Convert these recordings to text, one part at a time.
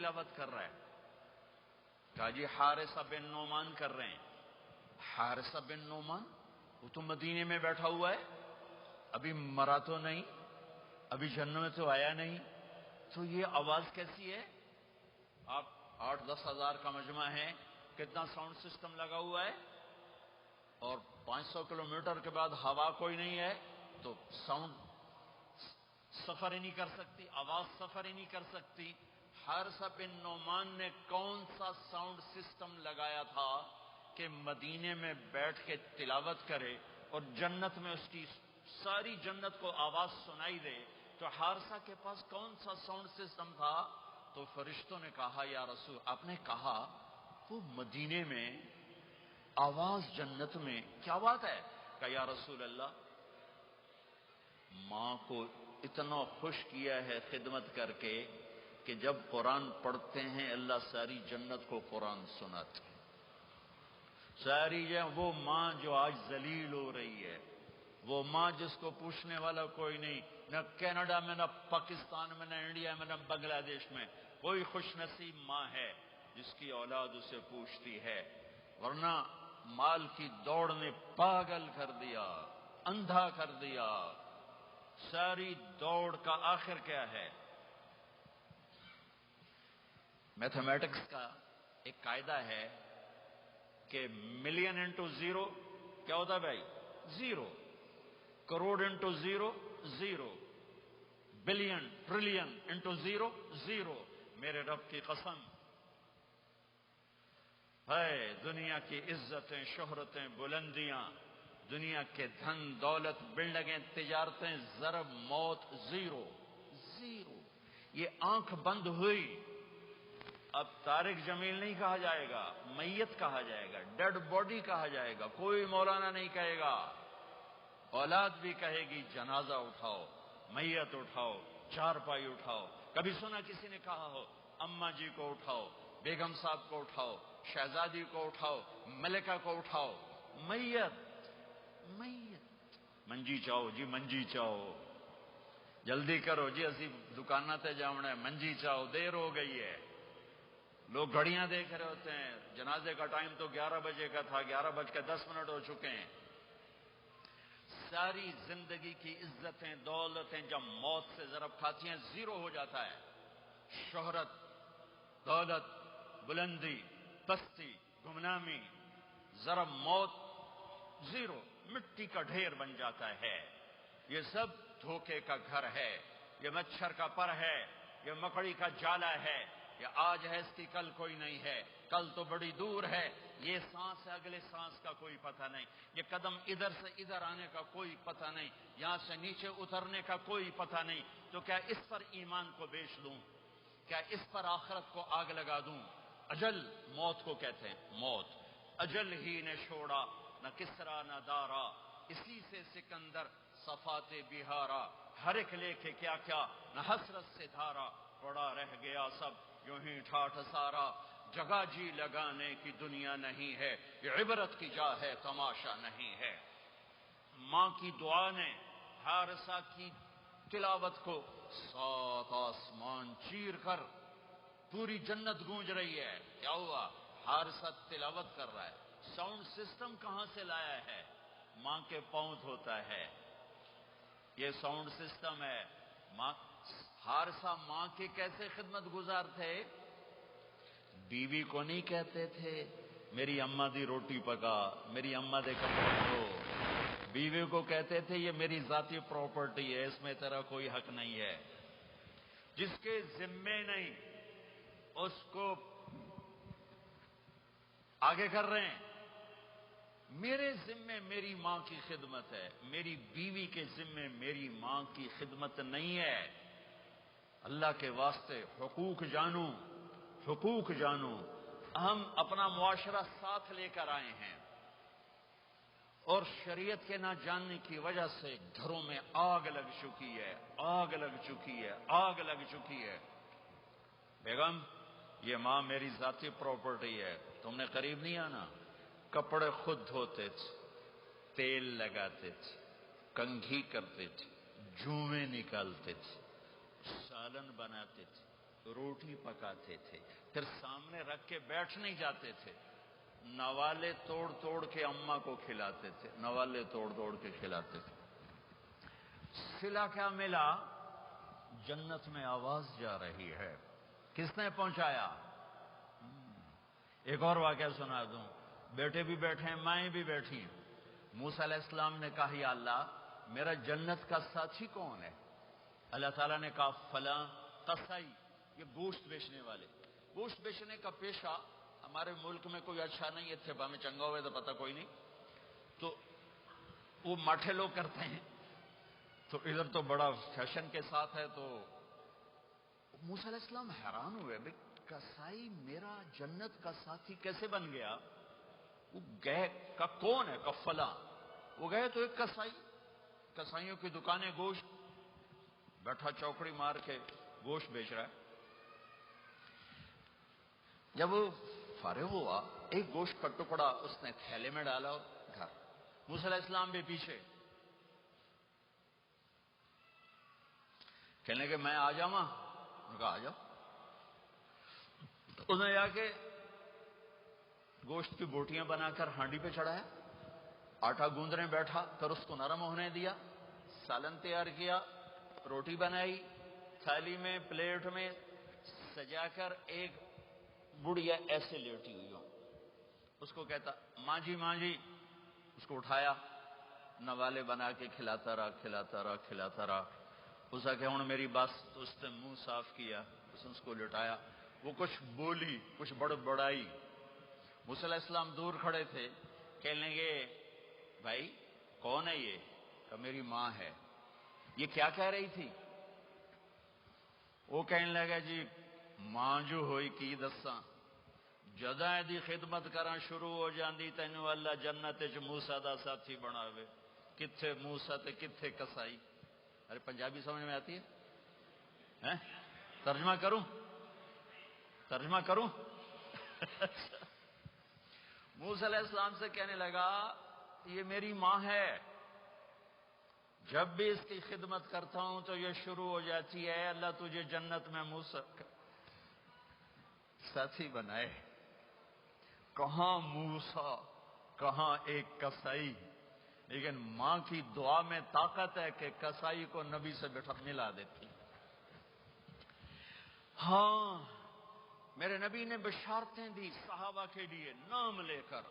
تلاوت کر رہا ہے؟ کہا جی حارثہ بن نعمان کر رہے ہیں۔ حارثہ بن نعمان وہ تو مدینے میں بیٹھا ہوا ہے، ابھی مرا تو نہیں، ابھی جنت میں تو آیا نہیں، تو یہ آواز کیسی ہے؟ آپ 8-10 ہزار کا مجمع ہے، کتنا ساؤنڈ سسٹم لگا ہوا ہے، اور 500 کلومیٹر کے بعد ہوا کوئی نہیں ہے، تو ساؤنڈ سفر ہی نہیں کر سکتی، آواز سفر ہی نہیں کر سکتی۔ حارثہ بن نعمان نے کون سا ساؤنڈ سسٹم لگایا تھا کہ مدینے میں بیٹھ کے تلاوت کرے اور جنت میں اس کی ساری جنت کو آواز سنائی دے؟ تو حارثہ کے پاس کون سا ساؤنڈ سسٹم تھا؟ تو فرشتوں نے کہا یا رسول، آپ نے کہا وہ مدینے میں آواز جنت میں، کیا بات ہے؟ کہ یا رسول اللہ، ماں کو اتنا خوش کیا ہے خدمت کر کے کہ جب قرآن پڑھتے ہیں اللہ ساری جنت کو قرآن سناتے ہیں۔ ساری وہ ماں جو آج ذلیل ہو رہی ہے، وہ ماں جس کو پوچھنے والا کوئی نہیں، نہ کینیڈا میں، نہ پاکستان میں، نہ انڈیا میں، نہ بنگلہ دیش میں کوئی خوش نصیب ماں ہے جس کی اولاد اسے پوچھتی ہے، ورنہ مال کی دوڑ نے پاگل کر دیا، اندھا کر دیا۔ ساری دوڑ کا آخر کیا ہے؟ میتھمیٹکس کا ایک قاعدہ ہے کہ ملین انٹو زیرو کیا ہوتا ہے بھائی؟ Zero. Crore into zero zero, billion trillion into zero zero. میرے رب کی قسم ہے، دنیا کی عزتیں، شہرتیں، بلندیاں، دنیا کے دھن دولت، بلڈنگیں، تجارتیں، ضرب موت زیرو زیرو۔ یہ آنکھ بند ہوئی، اب طارق جمیل نہیں کہا جائے گا، میت کہا جائے گا، ڈیڈ باڈی کہا جائے گا، کوئی مولانا نہیں کہے گا۔ اولاد بھی کہے گی جنازہ اٹھاؤ، میت اٹھاؤ، چارپائی اٹھاؤ۔ کبھی سنا کسی نے کہا ہو اماں جی کو اٹھاؤ، بیگم صاحب کو اٹھاؤ، شہزادی کو اٹھاؤ، ملکہ کو اٹھاؤ؟ میت میت۔ منجی چاہو جی، منجی چاہو، جلدی کرو جی، اسی دکانہ تے جاؤنا ہے، منجی چاہو، دیر ہو گئی ہے۔ لوگ گھڑیاں دیکھ رہے ہوتے ہیں، جنازے کا ٹائم تو 11 بجے کا تھا، 11:10 ہو چکے ہیں۔ ساری زندگی کی عزتیں، دولتیں جب موت سے ضرب کھاتی ہیں زیرو ہو جاتا ہے۔ شہرت، دولت، بلندی، پستی، گمنامی، ضرب موت زیرو، مٹی کا ڈھیر بن جاتا ہے۔ یہ سب دھوکے کا گھر ہے، یہ مچھر کا پر ہے، یہ مکڑی کا جالا ہے، یہ آج ہے اس کی کل کوئی نہیں ہے، کل تو بڑی دور ہے، یہ سانس ہے اگلے سانس کا کوئی پتہ نہیں، یہ قدم ادھر سے ادھر آنے کا کوئی پتہ نہیں، یہاں سے نیچے اترنے کا کوئی پتہ نہیں۔ تو کیا اس پر ایمان کو بیچ دوں؟ کیا اس پر آخرت کو آگ لگا دوں؟ اجل موت کو کہتے ہیں، موت اجل ہی نے چھوڑا، نہ کسرا نہ دارا، اسی سے سکندر صفات بہارا، ہر ایک لے کے کیا کیا، نہ حسرت سے دھارا، پڑا رہ گیا سب یوں ہی ٹھاٹھ سارا، جگہ جی لگانے کی دنیا نہیں ہے، یہ عبرت کی جا ہے، تماشا نہیں ہے۔ ماں کی دعا نے حارثہ کی تلاوت کو 7 آسمان چیر کر پوری جنت گونج رہی ہے۔ کیا ہوا؟ حارثہ تلاوت کر رہا ہے۔ ساؤنڈ سسٹم کہاں سے لایا ہے؟ ماں کے پاؤں ہوتا ہے یہ ساؤنڈ سسٹم ہے۔ حارثہ ماں کے کیسے خدمت گزار تھے؟ بیوی کو نہیں کہتے تھے میری اماں دی روٹی پکا، میری اماں دے کپڑے دھو، بیوی کو کہتے تھے یہ میری ذاتی پراپرٹی ہے، اس میں تیرا کوئی حق نہیں ہے۔ جس کے ذمے نہیں اس کو آگے کر رہے ہیں۔ میرے ذمے میری ماں کی خدمت ہے، میری بیوی کے ذمے میری ماں کی خدمت نہیں ہے۔ اللہ کے واسطے حقوق جانو، حقوق جانو۔ ہم اپنا معاشرہ ساتھ لے کر آئے ہیں اور شریعت کے نہ جاننے کی وجہ سے گھروں میں آگ لگ چکی ہے، آگ لگ چکی ہے، آگ لگ چکی ہے۔ بیگم یہ ماں میری ذاتی پراپرٹی ہے، تم نے قریب نہیں آنا۔ کپڑے خود دھوتے تھے، تیل لگاتے تھے، کنگھی کرتے تھے، جوئیں نکالتے تھے، سالن بناتے تھے، روٹی پکاتے تھے، پھر سامنے رکھ کے بیٹھ نہیں جاتے تھے، نوالے توڑ توڑ کے اماں کو کھلاتے تھے، نوالے توڑ توڑ کے کھلاتے تھے۔ صلہ کیا ملا؟ جنت میں آواز جا رہی ہے۔ کس نے پہنچایا؟ ایک اور واقعہ سنا دوں، بیٹے بھی بیٹھے ہیں، مائیں بھی بیٹھی ہیں۔ موسیٰ علیہ السلام نے کہا یا اللہ میرا جنت کا ساتھی کون ہے؟ اللہ تعالیٰ نے کہا فلاں قصائی، یہ گوشت بیچنے والے۔ گوشت بیچنے کا پیشہ ہمارے ملک میں کوئی اچھا نہیں ہے، تھے میں چنگا ہوئے تو پتہ کوئی نہیں، تو وہ ماٹھے لوگ کرتے ہیں، تو ادھر تو بڑا فیشن کے ساتھ ہے۔ تو موسیٰ علیہ السلام حیران ہوئے، بھئی قصائی میرا جنت کا ساتھی کیسے بن گیا؟ وہ گئے کہ کون ہے؟ کہ فلاں۔ وہ گئے تو ایک قصائی، قصائیوں کی دکانیں، گوشت، بیٹھا چوکڑی مار کے گوشت بیچ رہا ہے۔ جب وہ فارغ ہوا، ایک گوشت کا ٹکڑا اس نے تھیلے میں ڈالا اور گھر۔ موسیٰ علیہ السلام بھی پیچھے، کہنے لگے میں آ جاؤں؟ انہوں نے کہا آ جاؤ۔ انہوں نے آ کے گوشت کی بوٹیاں بنا کر ہانڈی پہ چڑھایا، آٹا گوندنے بیٹھا، پھر اس کو نرم ہونے دیا، سالن تیار کیا، روٹی بنائی، تھالی میں پلیٹ میں سجا کر ایک بڑھیا ایسے لیٹی ہوئی ہو، اس کو کہتا ماں جی ماں جی، اس کو اٹھایا، نوالے بنا کے کھلاتا رہا کھلاتا رہا کھلاتا رہا۔ اس کا کہ ہوں میری بات، تو اس نے منہ صاف کیا، اس کو لٹایا، وہ کچھ بولی، کچھ بڑبڑائی۔ موسیٰ علیہ السلام دور کھڑے تھے، کہنے لگے بھائی کون ہے یہ؟ کہ میری ماں ہے۔ یہ کیا کہہ رہی تھی؟ وہ کہنے لگا جی ماں جو ہوئی کی دساں، جداں دی خدمت کرنا شروع ہو جاندی تینوں اللہ جنت وچ موسیٰ دا ساتھی بناوے۔ کتھے موسیٰ تے کتھے قصائی؟ ارے پنجابی سمجھ میں آتی ہے؟ ترجمہ کروں؟ ترجمہ کروں؟ موسیٰ علیہ السلام سے کہنے لگا یہ میری ماں ہے، جب بھی اس کی خدمت کرتا ہوں تو یہ شروع ہو جاتی ہے اللہ تجھے جنت میں موسیٰ ساتھی بنائے۔ کہاں موسیٰ، کہاں ایک قصائی، لیکن ماں کی دعا میں طاقت ہے کہ قصائی کو نبی سے بٹھا ملا دیتی۔ ہاں میرے نبی نے بشارتیں دی صحابہ کے لیے نام لے کر،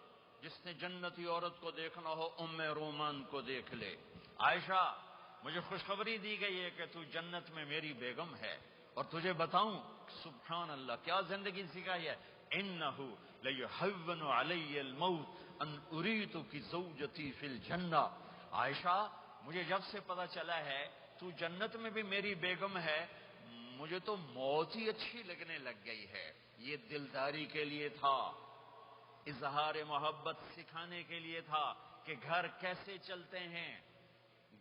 جس نے جنتی عورت کو دیکھنا ہو ام رومان کو دیکھ لے۔ عائشہ مجھے خوشخبری دی گئی ہے کہ تو جنت میں میری بیگم ہے، اور تجھے بتاؤں سبحان اللہ کیا زندگی سکھائی ہے، انہ لیہون علی الموت ان اریتک زوجتی فی الجنہ۔ عائشہ مجھے جب سے پتا چلا ہے تو جنت میں بھی میری بیگم ہے، مجھے تو موت ہی اچھی لگنے لگ گئی ہے۔ یہ دلداری کے لیے تھا، اظہار محبت سکھانے کے لیے تھا کہ گھر کیسے چلتے ہیں۔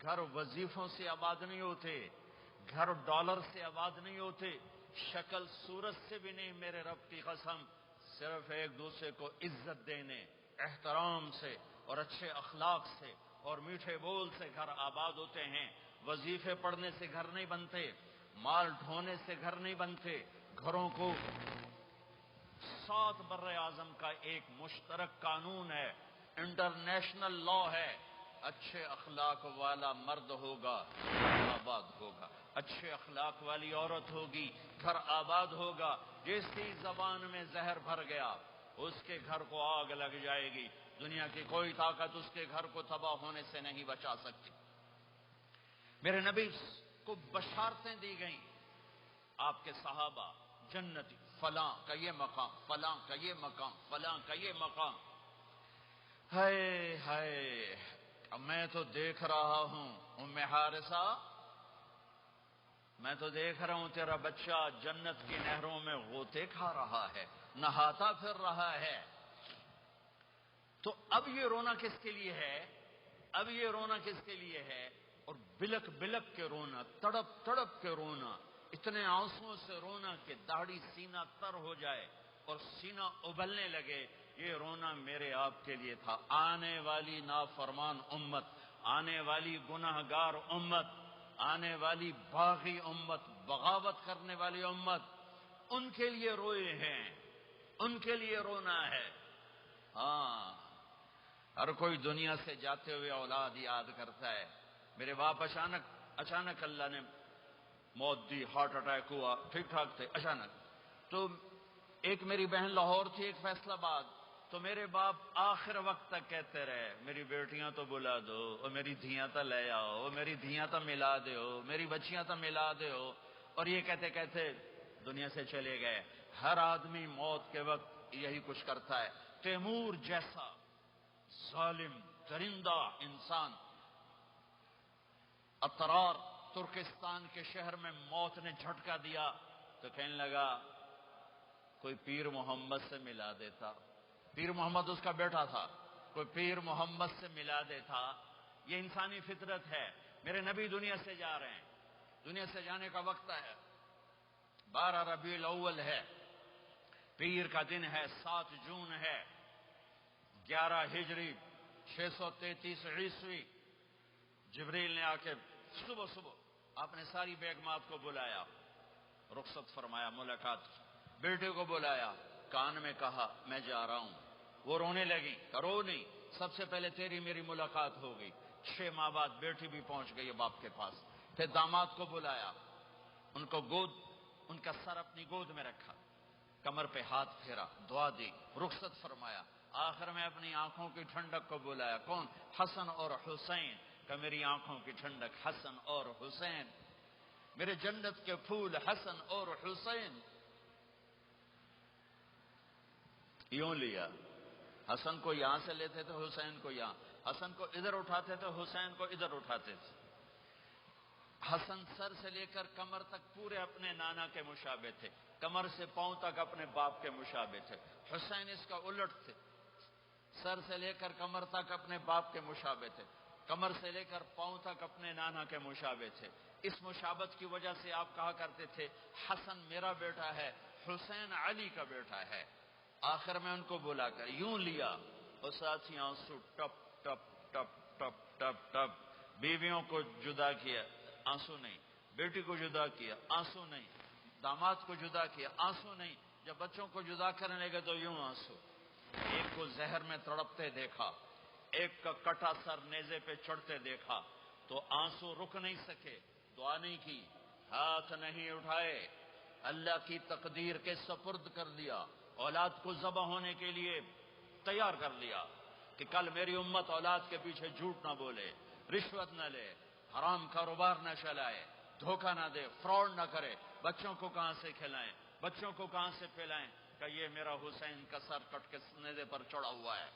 گھر وظیفوں سے آباد نہیں ہوتے، گھر ڈالر سے آباد نہیں ہوتے، شکل صورت سے بھی نہیں، میرے رب کی قسم، صرف ایک دوسرے کو عزت دینے، احترام سے اور اچھے اخلاق سے اور میٹھے بول سے گھر آباد ہوتے ہیں۔ وظیفے پڑھنے سے گھر نہیں بنتے، مال ڈھونے سے گھر نہیں بنتے۔ گھروں کو 7 بر اعظم کا ایک مشترک قانون ہے، انٹرنیشنل لا ہے، اچھے اخلاق والا مرد ہوگا آباد ہوگا، اچھے اخلاق والی عورت ہوگی گھر آباد ہوگا۔ جس کی زبان میں زہر بھر گیا اس کے گھر کو آگ لگ جائے گی، دنیا کی کوئی طاقت اس کے گھر کو تباہ ہونے سے نہیں بچا سکتی۔ میرے نبی کو بشارتیں دی گئیں، آپ کے صحابہ جنتی، فلاں کا یہ مقام، فلاں کا یہ مقام، فلاں کا یہ مقام۔ ہائے ہائے، اب میں تو دیکھ رہا ہوں ام حارثہ، میں تو دیکھ رہا ہوں تیرا بچہ جنت کی نہروں میں غوطے کھا رہا ہے، نہاتا پھر رہا ہے۔ تو اب یہ رونا کس کے لیے ہے؟ اب یہ رونا کس کے لیے ہے؟ اور بلک بلک کے رونا، تڑپ تڑپ کے رونا، اتنے آنسوؤں سے رونا کہ داڑھی سینہ تر ہو جائے اور سینہ ابلنے لگے، یہ رونا میرے آپ کے لیے تھا۔ آنے والی نافرمان امت، آنے والی گناہگار امت، آنے والی باغی امت، بغاوت کرنے والی امت، ان کے لیے روئے ہیں، ان کے لیے رونا ہے۔ ہاں، ہر کوئی دنیا سے جاتے ہوئے اولاد یاد کرتا ہے۔ میرے باپ اچانک اللہ نے موت دی، ہارٹ اٹیک ہوا، ٹھیک ٹھاک تھے، اچانک۔ تو ایک میری بہن لاہور تھی، ایک فیصل آباد، تو میرے باپ آخر وقت تک کہتے رہے میری بیٹیاں تو بلا دو، اور میری دھیاں تو لے آؤ، اور میری دھیاں تو ملا دو، میری بچیاں تو ملا دو، اور یہ کہتے کہتے دنیا سے چلے گئے۔ ہر آدمی موت کے وقت یہی کچھ کرتا ہے۔ تیمور جیسا ظالم درندہ انسان اطرار ترکستان کے شہر میں موت نے جھٹکا دیا تو کہنے لگا کوئی پیر محمد سے ملا دیتا۔ پیر محمد اس کا بیٹا تھا، کوئی پیر محمد سے ملا دیتا۔ یہ انسانی فطرت ہے۔ میرے نبی دنیا سے جا رہے ہیں، دنیا سے جانے کا وقت ہے، 12 ربیع الاول ہے، پیر کا دن ہے، 7 جون ہے، 11 ہجری 633 عیسوی۔ جبریل نے آ کے صبح آپ نے ساری بیگمات کو بلایا، رخصت فرمایا، ملاقات، بیٹے کو بلایا، کان میں کہا میں جا رہا ہوں۔ وہ رونے لگی، رو نہیں، سب سے پہلے تیری میری ملاقات ہو گئی۔ 6 ماہ بعد بیٹی بھی پہنچ گئی باپ کے پاس۔ پھر داماد کو بلایا، ان کو ان کا سر اپنی گود میں رکھا، کمر پہ ہاتھ پھیرا، دعا دی، رخصت فرمایا۔ آخر میں اپنی آنکھوں کی ٹھنڈک کو بلایا، کون؟ حسن اور حسین، کہ میری آنکھوں کی ٹھنڈک حسن اور حسین، میرے جنت کے پھول حسن اور حسین۔ یوں لیا، حسن کو یہاں سے لیتے تھے، حسین کو یہاں، حسن کو ادھر اٹھاتے تھے، حسین کو ادھر اٹھاتے تھے۔ حسن سر سے لے کر کمر تک پورے اپنے نانا کے مشابہ تھے، کمر سے پاؤں تک اپنے باپ کے مشابہ تھے۔ حسین اس کا الٹ تھے، سر سے لے کر کمر تک اپنے باپ کے مشابہ تھے، کمر سے لے کر پاؤں تک اپنے نانا کے مشابہ تھے۔ اس مشابہت کی وجہ سے آپ کہا کرتے تھے حسن میرا بیٹا ہے، حسین علی کا بیٹا ہے۔ آخر میں ان کو بلا کر یوں لیا، اور ساتھ ہی آنسو ٹپ ٹپ ٹپ ٹپ ٹپ ٹپ۔ بیویوں کو جدا کیا، آنسو نہیں، بیٹی کو جدا کیا، آنسو نہیں، داماد کو جدا کیا، آنسو نہیں، جب بچوں کو جدا کرنے لگے تو یوں آنسو۔ ایک کو زہر میں تڑپتے دیکھا، ایک کا کٹا سر نیزے پہ چڑھتے دیکھا تو آنسو رک نہیں سکے، دعا نہیں کی، ہاتھ نہیں اٹھائے، اللہ کی تقدیر کے سپرد کر دیا، اولاد کو ذبح ہونے کے لیے تیار کر لیا کہ کل میری امت اولاد کے پیچھے جھوٹ نہ بولے، رشوت نہ لے، حرام کاروبار نہ چلائے، دھوکہ نہ دے، فراڈ نہ کرے، بچوں کو کہاں سے کھلائیں، بچوں کو کہاں سے پلائیں، کہ یہ میرا حسین کا سر کٹ کے نیزے پر چڑھا ہوا ہے۔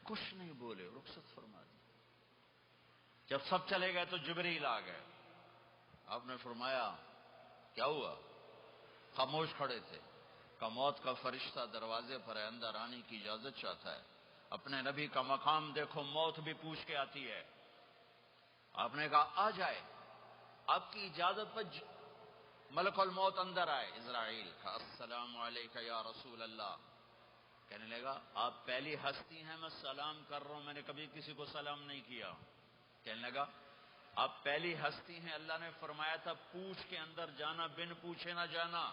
کچھ نہیں بولے، رخصت فرما دی۔ جب سب چلے گئے تو جبریل آ گئے، آپ نے فرمایا کیا ہوا؟ خاموش کھڑے تھے، کہ موت کا فرشتہ دروازے پر ہے، اندر آنے کی اجازت چاہتا ہے۔ اپنے نبی کا مقام دیکھو، موت بھی پوچھ کے آتی ہے۔ آپ نے کہا آ جائے، آپ کی اجازت پر ملک الموت اندر آئے۔ اسرائیل کا السلام علیکہ یا رسول اللہ، کہنے لگا آپ پہلی ہستی ہیں، میں سلام کر رہا ہوں، میں نے کبھی کسی کو سلام نہیں کیا۔ کہنے لگا آپ پہلی ہستی ہیں، اللہ نے فرمایا تھا پوچھ کے اندر جانا، بن پوچھے نہ جانا۔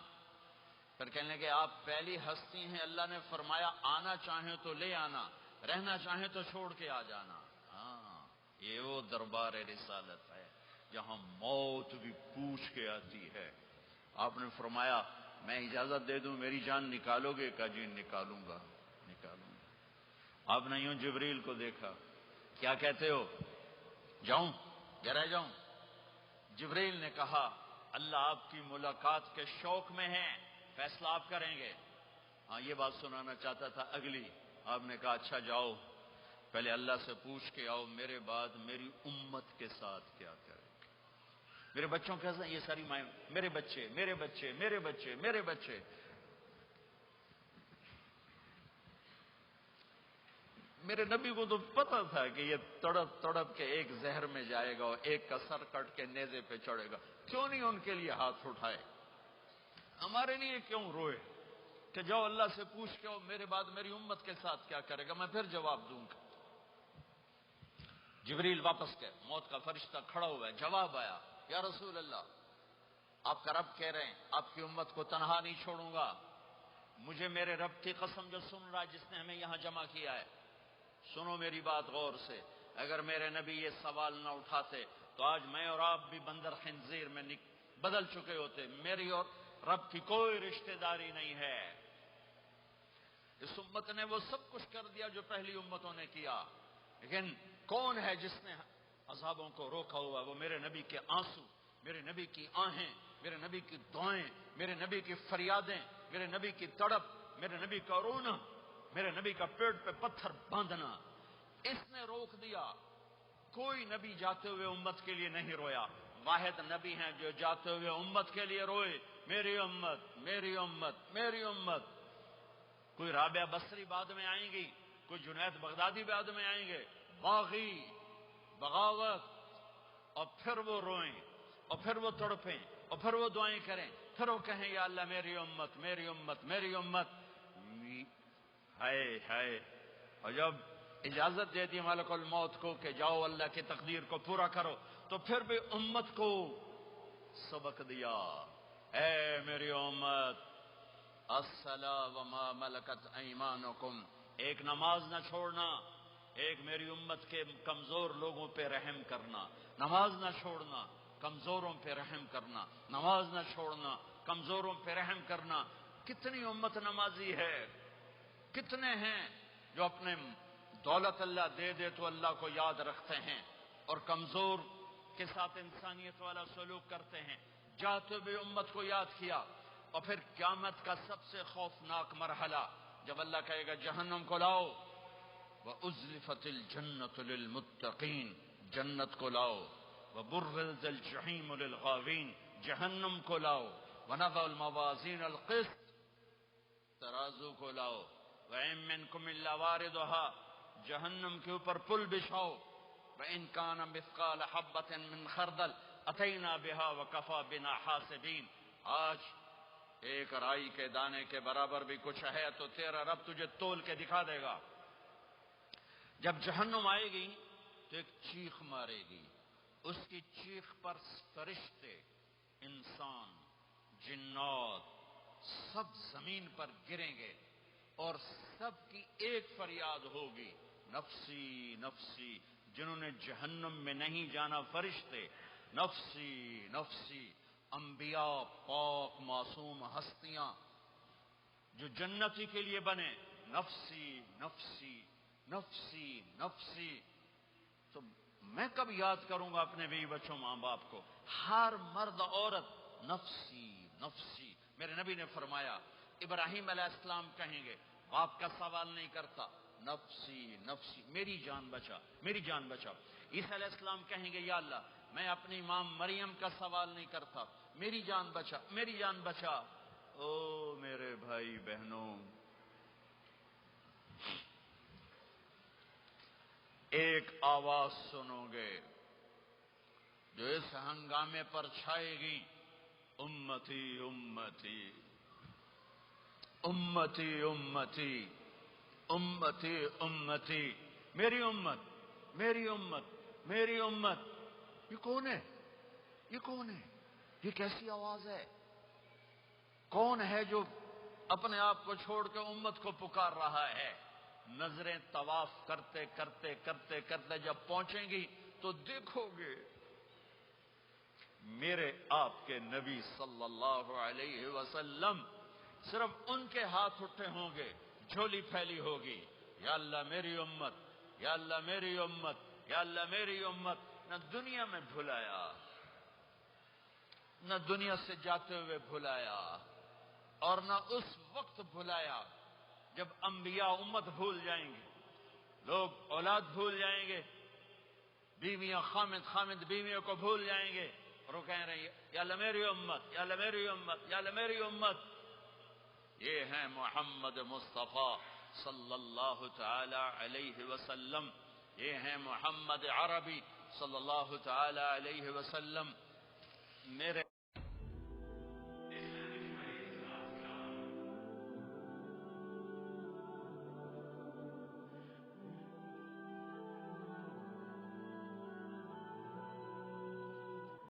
پھر کہنے لگے آپ پہلی ہستی ہیں، اللہ نے فرمایا آنا چاہیں تو لے آنا، رہنا چاہیں تو چھوڑ کے آ جانا۔ ہاں، یہ وہ دربار رسالت ہے جہاں موت بھی پوچھ کے آتی ہے۔ آپ نے فرمایا میں اجازت دے دوں میری جان نکالو گے؟ کہا جی نکالوں گا، نکالوں گا۔ آپ نے یوں جبریل کو دیکھا، کیا کہتے ہو؟ جاؤں یا رہ جاؤں؟ جبریل نے کہا اللہ آپ کی ملاقات کے شوق میں ہے، فیصلہ آپ کریں گے۔ ہاں، یہ بات سنانا چاہتا تھا اگلی۔ آپ نے کہا اچھا جاؤ، پہلے اللہ سے پوچھ کے آؤ میرے بعد میری امت کے ساتھ کیا کرے، میرے بچوں کے ساتھ۔ یہ ساری مائیں، میرے بچے میرے بچے میرے بچے میرے بچے۔ میرے نبی کو تو پتا تھا کہ یہ تڑپ تڑپ کے ایک زہر میں جائے گا اور ایک کا سر کٹ کے نیزے پہ چڑھے گا، کیوں نہیں ان کے لیے ہاتھ اٹھائے؟ ہمارے لیے کیوں روئے کہ جاؤ اللہ سے پوچھ کے میرے بعد میری امت کے ساتھ کیا کرے گا، میں پھر جواب دوں گا۔ جبریل واپس گئے، موت کا فرشتہ کھڑا ہوا ہے، جواب آیا یا رسول اللہ آپ کا رب کہہ رہے ہیں آپ کی امت کو تنہا نہیں چھوڑوں گا. مجھے میرے رب کی قسم جو سن رہا ہے جس نے ہمیں یہاں جمع کیا ہے، سنو میری بات غور سے. اگر میرے نبی یہ سوال نہ اٹھاتے تو آج میں اور آپ بھی بندر خنزیر میں بدل چکے ہوتے. میری اور رب کی کوئی رشتہ داری نہیں ہے. اس امت نے وہ سب کچھ کر دیا جو پہلی امتوں نے کیا، لیکن کون ہے جس نے عذابوں کو روکا ہوا؟ وہ میرے نبی کے آنسو، میرے نبی کی آہیں، میرے نبی کی دعائیں، میرے نبی کی فریادیں، میرے نبی کی تڑپ، میرے نبی کا رونا، میرے نبی کا پیٹ پہ پتھر باندھنا. اس نے روک دیا. کوئی نبی جاتے ہوئے امت کے لیے نہیں رویا. واحد نبی ہیں جو جاتے ہوئے امت کے لیے روئے، میری امت میری امت میری امت. کوئی رابعہ بصری بعد میں آئیں گی، کوئی جنید بغدادی بعد میں آئیں گے، باغی بغاوت، اور پھر وہ روئیں اور پھر وہ تڑپیں اور پھر وہ دعائیں کریں، پھر وہ کہیں یا اللہ میری امت میری امت میری امت. ہائے ہائے. اور جب اجازت دے دی ملک الموت کو کہ جاؤ اللہ کی تقدیر کو پورا کرو، تو پھر بھی امت کو سبق دیا، اے میری امت الصلاۃ وما ملکت ایمانکم. ایک نماز نہ چھوڑنا، ایک میری امت کے کمزور لوگوں پہ رحم کرنا. نماز نہ چھوڑنا، کمزوروں پہ رحم کرنا. نماز نہ چھوڑنا، کمزوروں پہ رحم کرنا. کتنی امت نمازی ہے، کتنے ہیں جو اپنے دولت اللہ دے دے تو اللہ کو یاد رکھتے ہیں اور کمزور کے ساتھ انسانیت والا سلوک کرتے ہیں. جاتے بھی امت کو یاد کیا. اور پھر قیامت کا سب سے خوفناک مرحلہ جب اللہ کہے گا جہنم کو لاؤ، وَأُزْلِفَتِ الْجَنَّةُ لِلْمُتَّقِينَ، جنت کو لاؤ. وَبُرِّزَ الْجَحِيمُ لِلْغَاوِينَ، جہنم کو لاؤ. وَنَضَعُ الْمَوَازِينَ الْقِسْطَ، ترازو کو لاؤ. وَإِن مِّنكُمْ إِلَّا وَارِدُهَا، جہنم کے اوپر پل بچھاؤ. وَإِن كَانَ مِثْقَالَ حَبَّةٍ مِّنْ خَرْدَلٍ أَتَيْنَا بِهَا وَكَفَىٰ بِنَا حَاسِبِينَ. آج ایک رائی کے دانے کے برابر بھی کچھ ہے تو تیرا رب تجھے تول کے دکھا دے گا. جب جہنم آئے گی تو ایک چیخ مارے گی. اس کی چیخ پر فرشتے، انسان، جنات سب زمین پر گریں گے اور سب کی ایک فریاد ہوگی، نفسی نفسی. جنہوں نے جہنم میں نہیں جانا فرشتے، نفسی نفسی. انبیاء، پاک معصوم ہستیاں جو جنتی کے لیے بنے، نفسی نفسی نفسی نفسی. تو میں کب یاد کروں گا اپنے بیوی بچوں ماں باپ کو؟ ہر مرد عورت نفسی نفسی. میرے نبی نے فرمایا ابراہیم علیہ السلام کہیں گے، باپ کا سوال نہیں کرتا، نفسی نفسی، میری جان بچا میری جان بچا. عیسیٰ علیہ السلام کہیں گے یا اللہ میں اپنی ماں مریم کا سوال نہیں کرتا، میری جان بچا میری جان بچا. او میرے بھائی بہنوں، ایک آواز سنو گے جو اس ہنگامے پر چھائے گی، امتی امتی امتی امتی امتی امتی. میری امت میری امت میری امت. یہ کون ہے؟ یہ کون ہے؟ یہ کیسی آواز ہے؟ کون ہے جو اپنے آپ کو چھوڑ کے امت کو پکار رہا ہے؟ نظریں طواف کرتے کرتے کرتے کرتے جب پہنچیں گی تو دیکھو گے میرے آپ کے نبی صلی اللہ علیہ وسلم، صرف ان کے ہاتھ اٹھے ہوں گے، جھولی پھیلی ہوگی، یا اللہ میری امت یا اللہ میری امت یا اللہ میری امت. نہ دنیا میں بھلایا، نہ دنیا سے جاتے ہوئے بھلایا، اور نہ اس وقت بھلایا جب انبیاء امت بھول جائیں گے، لوگ اولاد بھول جائیں گے، بیویاں خامد خامد بیویوں کو بھول جائیں گے، اور وہ کہہ رہے ہیں یا اللہ میری امت یا اللہ میری امت یا اللہ میری امت. یہ ہیں محمد مصطفیٰ صلی اللہ تعالی علیہ وسلم، یہ ہیں محمد عربی صلی اللہ تعالی علیہ وسلم. میرے